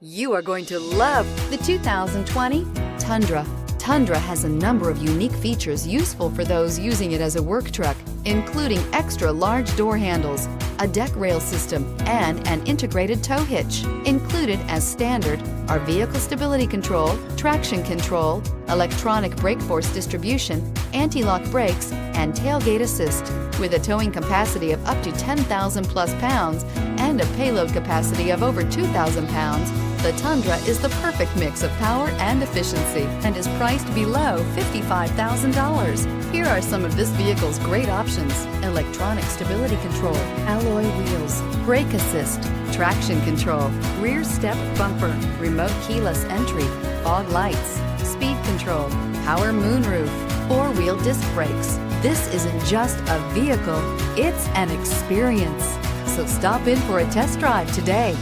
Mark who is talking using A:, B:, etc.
A: You are going to love the 2020 Tundra. Tundra has a number of unique features useful for those using it as a work truck, including extra large door handles, a deck rail system, and an integrated tow hitch. Included as standard are vehicle stability control, traction control, electronic brake force distribution, anti-lock brakes, and tailgate assist. With a towing capacity of up to 10,000 plus pounds and a payload capacity of over 2,000 pounds, the Tundra is the perfect mix of power and efficiency and is priced below $55,000. Here are some of this vehicle's great options: electronic stability control, alloy wheels, brake assist, traction control, rear step bumper, remote keyless entry, fog lights, speed control, power moonroof, four-wheel disc brakes. This isn't just a vehicle, it's an experience. So stop in for a test drive today.